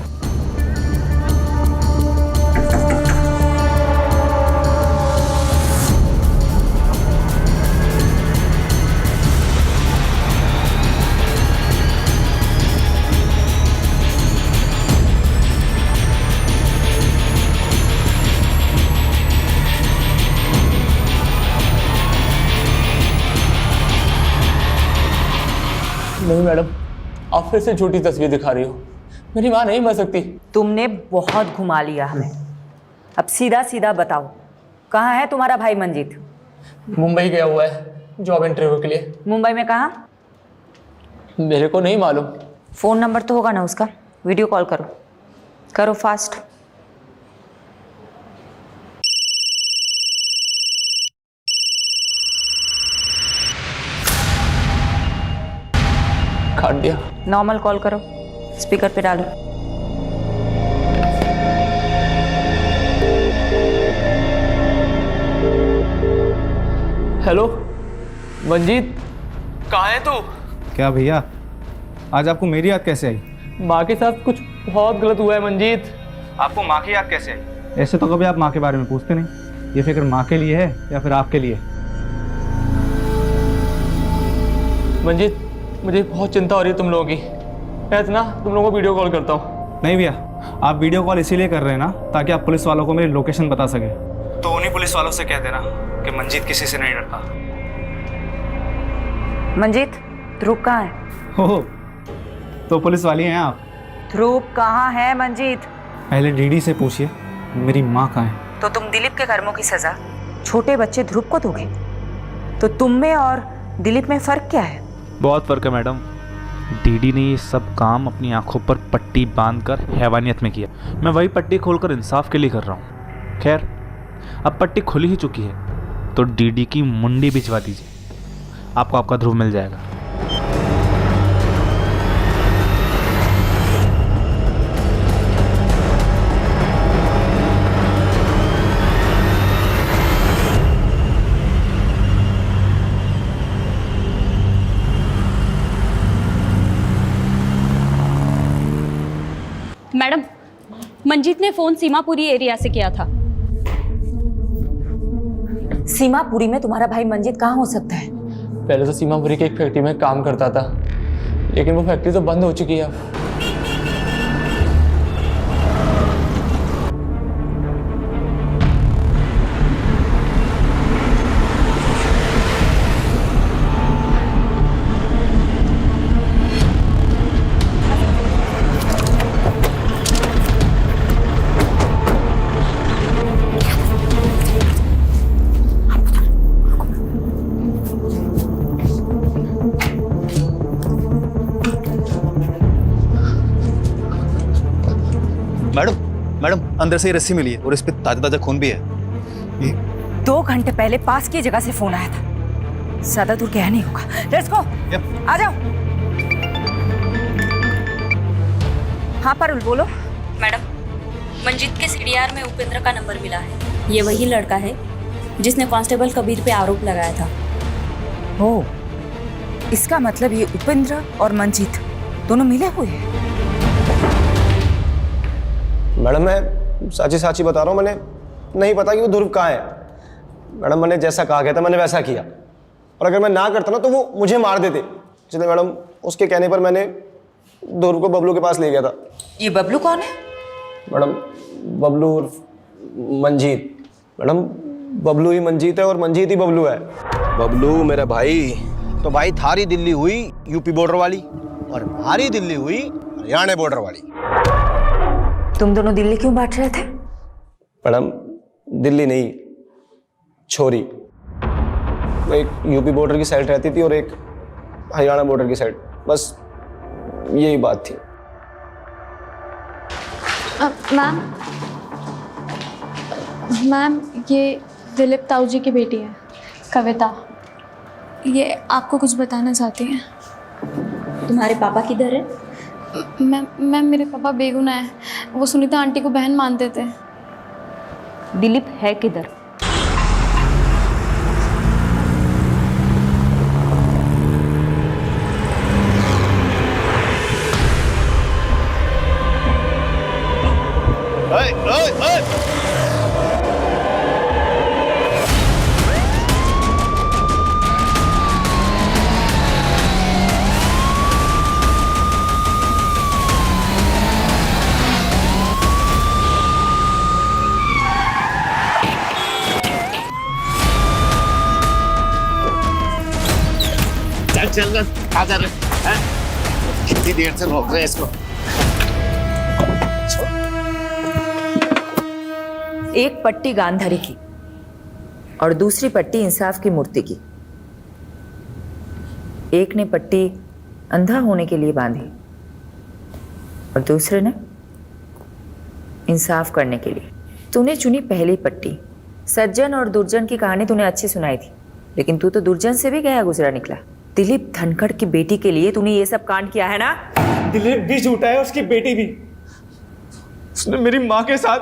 नहीं मैडम, आप फिर से झूठी तस्वीर दिखा रही हो। मेरी माँ नहीं मर सकती।
तुमने बहुत घुमा लिया हमें। अब सीधा सीधा बताओ, कहाँ है तुम्हारा भाई मंजीत?
मुंबई गया हुआ है जॉब इंटरव्यू के लिए।
मुंबई में कहाँ?
मेरे को नहीं मालूम।
फ़ोन नंबर तो होगा ना उसका? वीडियो कॉल करो, करो फास्ट।
काट दिया।
नॉर्मल कॉल करो, स्पीकर पे डालो।
हेलो मंजीत, कहाँ है तू?
क्या भैया, आज आपको मेरी याद कैसे आई?
माँ के साथ कुछ बहुत गलत हुआ है मंजीत।
आपको माँ की याद कैसे आई? ऐसे तो कभी आप माँ के बारे में पूछते नहीं। ये फिक्र माँ के लिए है या फिर आपके लिए?
मंजीत, मुझे बहुत चिंता हो रही है तुम लोगों की। मैं ना तुम लोगों को वीडियो कॉल करता हूँ।
नहीं भैया, आप वीडियो कॉल इसीलिए कर रहे हैं ना ताकि आप पुलिस वालों को मेरी लोकेशन बता सके। तो उन्हीं पुलिस वालों से कह देना कि मंजीत किसी से नहीं डरता।
मंजीत, ध्रुव कहाँ है?
हो तो पुलिस वाली हैं आप?
ध्रुव कहाँ है मंजीत?
पहले डीडी से पूछिए मेरी माँ कहाँ है।
तो तुम दिलीप के कर्मों की सजा छोटे बच्चे ध्रुव को दोगे? तो तुम में और दिलीप में फर्क क्या है?
बहुत फर्क है मैडम। डीडी ने ये सब काम अपनी आंखों पर पट्टी बांधकर हैवानियत में किया। मैं वही पट्टी खोलकर इंसाफ के लिए कर रहा हूँ। खैर, अब पट्टी खुली ही चुकी है तो डीडी की मुंडी भिजवा दीजिए, आपको आपका ध्रुव मिल जाएगा।
मैडम, मंजीत ने फोन सीमापुरी एरिया से किया था।
सीमापुरी में तुम्हारा भाई मंजीत कहाँ हो सकता है?
पहले तो सीमापुरी के एक फैक्ट्री में काम करता था, लेकिन वो फैक्ट्री तो बंद हो चुकी है अब।
मैडम अंदर से ही रस्सी मिली है और इस पे ताजा ताजा खून भी है।
2 घंटे पहले पास की जगह से फोन आया था। ज्यादा दूर गया नहीं होगा। लेट्स गो, आ जाओ। हाँ पारुल, बोलो।
मैडम, मंजीत के सीडीआर में उपेंद्र का नंबर मिला है। ये वही लड़का है जिसने कांस्टेबल कबीर पे आरोप लगाया था।
ओ, इसका मतलब ये उपेंद्र और मंजीत दोनों मिले हुए हैं।
मैडम, मैं साची बता रहा हूँ, मैंने नहीं पता कि वो ध्रुव कहाँ है। मैडम, मैंने जैसा कहा गया था मैंने वैसा किया, और अगर मैं ना करता ना तो वो मुझे मार देते। इसलिए मैडम उसके कहने पर मैंने ध्रुव को बबलू के पास ले गया था।
ये बबलू कौन है?
मैडम, बबलू उर्फ मंजीत। मैडम, बबलू ही मंजीत है और मंजीत ही बबलू है। बबलू मेरा भाई, तो भाई थारी दिल्ली हुई यूपी बॉर्डर वाली, और भारी दिल्ली हुई हरियाणा बॉर्डर वाली।
तुम दोनों दिल्ली क्यों बांट रहे थे?
मैडम, दिल्ली नहीं, छोरी। वो एक यूपी बॉर्डर की साइड रहती थी और एक हरियाणा बॉर्डर की साइड, बस यही बात थी।
मैम, ये दिलीप ताऊ जी की बेटी है, कविता। ये आपको कुछ बताना चाहती हैं।
तुम्हारे पापा किधर है?
मैम, मेरे पापा बेगुनाह है। वो सुनीता आंटी को बहन मानते थे।
दिलीप है किधर?
चल क्या कर रहे हैं? कितनी देर से रोक रहे हैं इसको?
एक पट्टी गांधारी की और दूसरी पट्टी इंसाफ की मूर्ति की। एक ने पट्टी अंधा होने के लिए बांधी और दूसरे ने इंसाफ करने के लिए। तूने चुनी पहली पट्टी। सज्जन और दुर्जन की कहानी तूने अच्छी सुनाई थी, लेकिन तू तो दुर्जन से भी गया गुजरा निकला। दिलीप धनखड़ की बेटी के लिए तूने ये सब कांड किया है ना?
दिलीप भी झूठा है, उसकी बेटी भी। उसने मेरी माँ के साथ।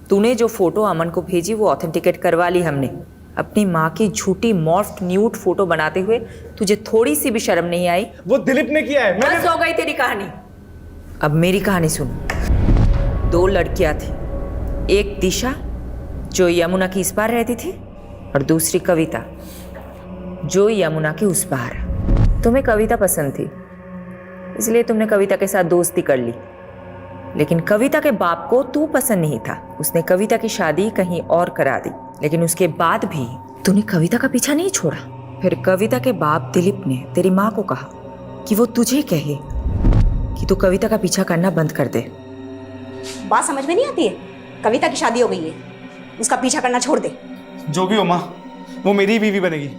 तूने जो फोटो अमन को भेजी वो ऑथेंटिकेट करवा ली हमने। अपनी माँ की झूठी मॉर्फ्ड न्यूड फोटो बनाते हुए तुझे थोड़ी सी भी शर्म नहीं आई?
वो दिलीप ने किया है।
बस हो गई तेरी कहानी। अब मेरी कहानी सुन। 2 लड़कियां थी, एक दिशा जो यमुना की इस पार रहती थी और दूसरी कविता जो यमुना के उस पार। तुम्हें कविता पसंद थी, इसलिए तुमने कविता के साथ दोस्ती कर ली। लेकिन कविता के बाप को तू पसंद नहीं था, उसने कविता की शादी कहीं और करा दी। लेकिन उसके बाद भी तूने कविता का पीछा नहीं छोड़ा। फिर कविता के बाप दिलीप ने तेरी माँ को कहा कि वो तुझे कहे कि तू कविता का पीछा करना बंद कर दे।
बात समझ में नहीं आती है? कविता की शादी हो गई है, उसका पीछा करना छोड़ दे।
जो भी हो माँ, वो मेरी बीवी बनेगी,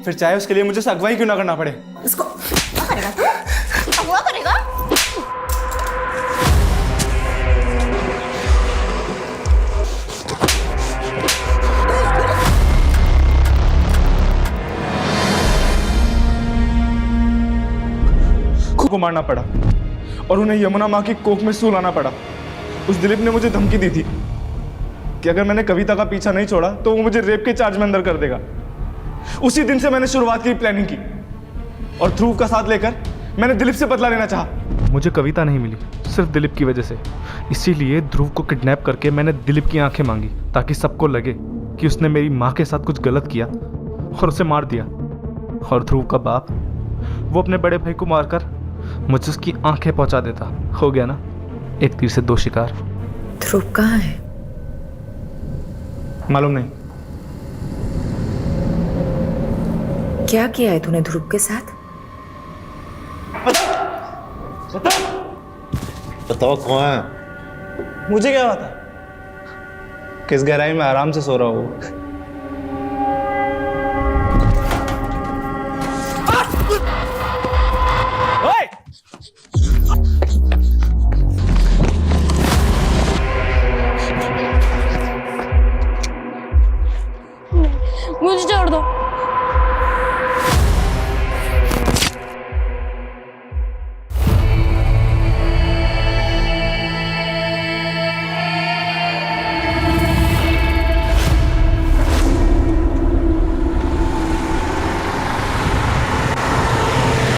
फिर चाहे उसके लिए मुझे उसे अगवाई क्यों ना करना पड़े।
उसको क्या करेगा तू? अगवा करेगा?
को मारना पड़ा और उन्हें यमुना माँ की कोख में सुलाना पड़ा। उस दिलीप ने मुझे धमकी दी थी कि अगर मैंने कविता का पीछा नहीं छोड़ा तो वो मुझे रेप के चार्ज में अंदर कर देगा। उसी दिन से मैंने शुरुआत की, प्लानिंग की और ध्रुव का साथ लेकर मैंने दिलीप से बदला लेना चाहा। मुझे कविता नहीं मिली सिर्फ दिलीप की वजह से, इसीलिए ध्रुव को किडनैप करके मैंने दिलीप की आंखें मांगी ताकि सबको लगे कि उसने मेरी माँ के साथ कुछ गलत किया और उसे मार दिया। और ध्रुव का बाप, वो अपने बड़े भाई को मारकर मुझे उसकी आंखें पहुंचा देता। हो गया ना, एक तीर से दो शिकार।
ध्रुव कहाँ है?
मालूम नहीं।
क्या किया है तूने ध्रुव के साथ?
बताओ कौन है?
मुझे क्या पता, किस गहराई में आराम से सो रहा हूँ।